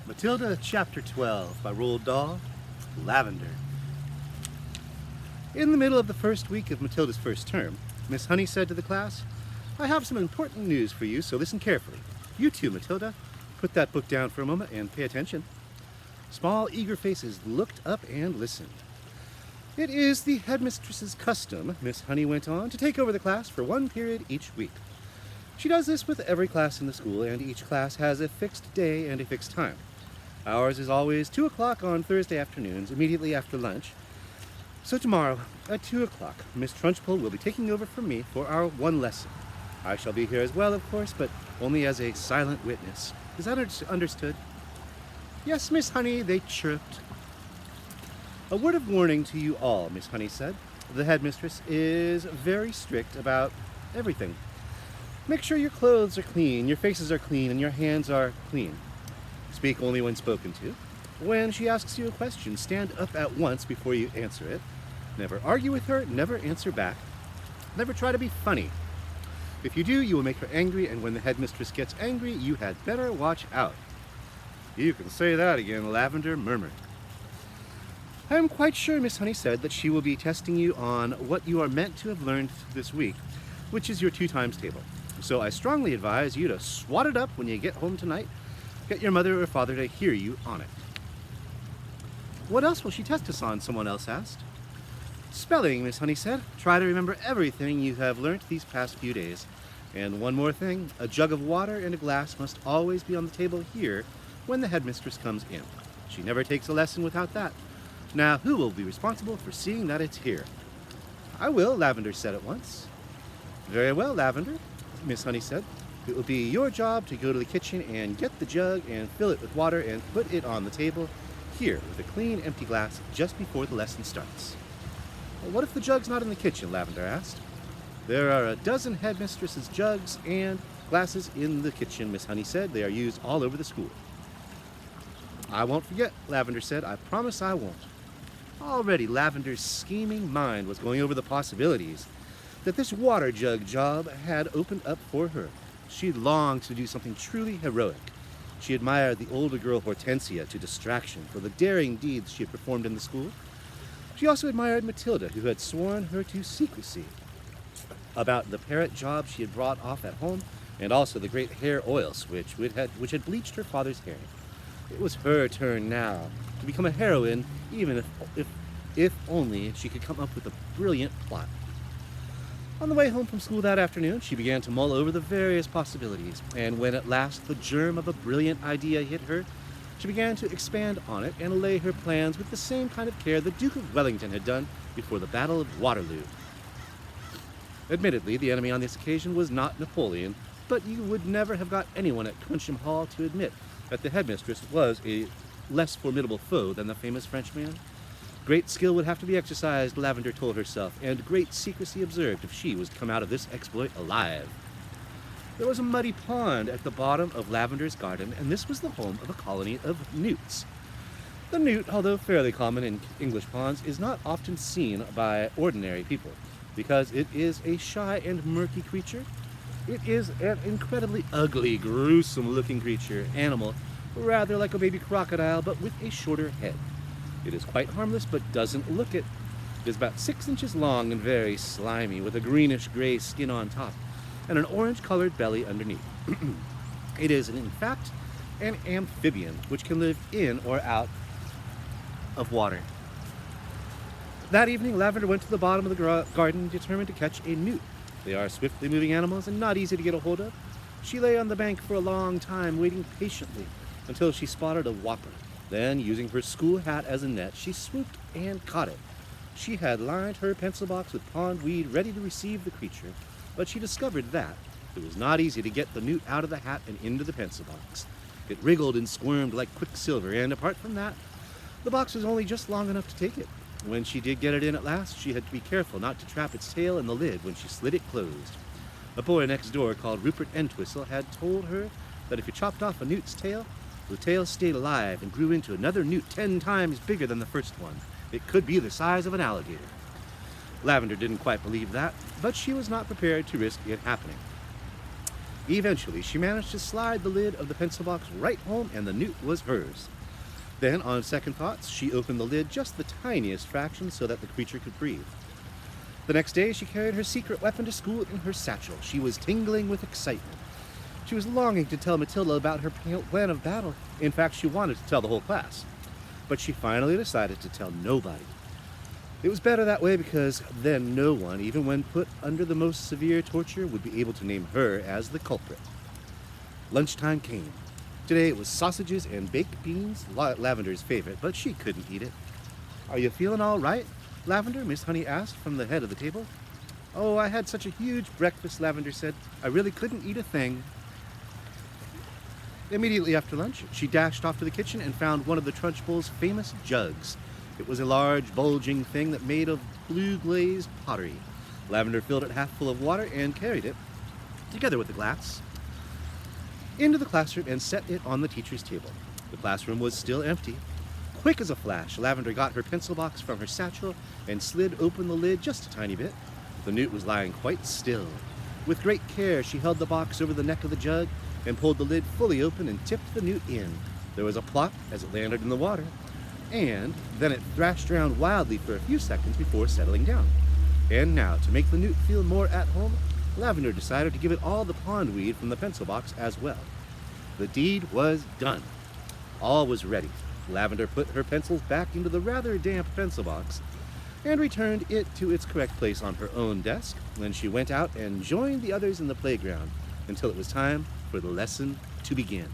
Matilda Chapter 12 by Roald Dahl, Lavender. In the middle of the first week of Matilda's first term, Miss Honey said to the class, "I have some important news for you, so listen carefully. You too, Matilda. Put that book down for a moment and pay attention." Small, eager faces looked up and listened. "It is the headmistress's custom," Miss Honey went on, "to take over the class for one period each week. She does this with every class in the school, and each class has a fixed day and a fixed time. Ours is always 2 o'clock on Thursday afternoons, immediately after lunch. So tomorrow, at 2 o'clock, Miss Trunchbull will be taking over from me for our one lesson. I shall be here as well, of course, but only as a silent witness. Is that understood?" "Yes, Miss Honey," they chirped. "A word of warning to you all," Miss Honey said. "The headmistress is very strict about everything. Make sure your clothes are clean, your faces are clean, and your hands are clean. Speak only when spoken to. When she asks you a question, stand up at once before you answer it. Never argue with her, never answer back. Never try to be funny. If you do, you will make her angry, and when the headmistress gets angry, you had better watch out." "You can say that again," Lavender murmured. "I am quite sure," Miss Honey said, "that she will be testing you on what you are meant to have learned this week, which is your 2 times table. So I strongly advise you to swat it up when you get home tonight. Get your mother or father to hear you on it." "What else will she test us on?" someone else asked. "Spelling," Miss Honey said. "Try to remember everything you have learnt these past few days. And one more thing, a jug of water and a glass must always be on the table here when the headmistress comes in. She never takes a lesson without that. Now, who will be responsible for seeing that it's here?" "I will," Lavender said at once. "Very well, Lavender," Miss Honey said. "It will be your job to go to the kitchen and get the jug and fill it with water and put it on the table here with a clean, empty glass just before the lesson starts." "Well, what if the jug's not in the kitchen?" Lavender asked. "There are a dozen headmistresses' jugs and glasses in the kitchen," Miss Honey said. "They are used all over the school." "I won't forget," Lavender said. "I promise I won't." Already Lavender's scheming mind was going over the possibilities that this water jug job had opened up for her. She longed to do something truly heroic. She admired the older girl Hortensia to distraction for the daring deeds she had performed in the school. She also admired Matilda, who had sworn her to secrecy about the parrot job she had brought off at home, and also the great hair oil switch which had bleached her father's hair. It was her turn now to become a heroine, even if only she could come up with a brilliant plot. On the way home from school that afternoon, she began to mull over the various possibilities, and when at last the germ of a brilliant idea hit her, she began to expand on it and lay her plans with the same kind of care the Duke of Wellington had done before the Battle of Waterloo. Admittedly, the enemy on this occasion was not Napoleon, but you would never have got anyone at Cruncham Hall to admit that the headmistress was a less formidable foe than the famous Frenchman. Great skill would have to be exercised, Lavender told herself, and great secrecy observed if she was to come out of this exploit alive. There was a muddy pond at the bottom of Lavender's garden, and this was the home of a colony of newts. The newt, although fairly common in English ponds, is not often seen by ordinary people, because it is a shy and murky creature. It is an incredibly ugly, gruesome-looking animal, rather like a baby crocodile, but with a shorter head. It is quite harmless, but doesn't look it. It is about 6 inches long and very slimy, with a greenish-gray skin on top and an orange-colored belly underneath. It is, in fact, an amphibian, which can live in or out of water. That evening, Lavender went to the bottom of the garden, determined to catch a newt. They are swiftly moving animals and not easy to get a hold of. She lay on the bank for a long time, waiting patiently until she spotted a whopper. Then, using her school hat as a net, she swooped and caught it. She had lined her pencil box with pond weed ready to receive the creature, but she discovered that it was not easy to get the newt out of the hat and into the pencil box. It wriggled and squirmed like quicksilver, and apart from that, the box was only just long enough to take it. When she did get it in at last, she had to be careful not to trap its tail in the lid when she slid it closed. A boy next door called Rupert Entwistle had told her that if you chopped off a newt's tail, the tail stayed alive and grew into another newt 10 times bigger than the first one. It could be the size of an alligator. Lavender didn't quite believe that, but she was not prepared to risk it happening. Eventually, she managed to slide the lid of the pencil box right home, and the newt was hers. Then, on second thoughts, she opened the lid just the tiniest fraction so that the creature could breathe. The next day, she carried her secret weapon to school in her satchel. She was tingling with excitement. She was longing to tell Matilda about her plan of battle. In fact, she wanted to tell the whole class. But she finally decided to tell nobody. It was better that way, because then no one, even when put under the most severe torture, would be able to name her as the culprit. Lunchtime came. Today it was sausages and baked beans, Lavender's favorite, but she couldn't eat it. "Are you feeling all right, Lavender?" Miss Honey asked from the head of the table. "Oh, I had such a huge breakfast," Lavender said. "I really couldn't eat a thing." Immediately after lunch, she dashed off to the kitchen and found one of the Trunchbull's famous jugs. It was a large, bulging thing that made of blue-glazed pottery. Lavender filled it half full of water and carried it, together with the glass, into the classroom and set it on the teacher's table. The classroom was still empty. Quick as a flash, Lavender got her pencil box from her satchel and slid open the lid just a tiny bit. The newt was lying quite still. With great care, she held the box over the neck of the jug and pulled the lid fully open and tipped the newt in. There was a plop as it landed in the water, and then it thrashed around wildly for a few seconds before settling down. And now, to make the newt feel more at home, Lavender decided to give it all the pondweed from the pencil box as well. The deed was done. All was ready. Lavender put her pencils back into the rather damp pencil box and returned it to its correct place on her own desk. Then she went out and joined the others in the playground until it was time for the lesson to begin.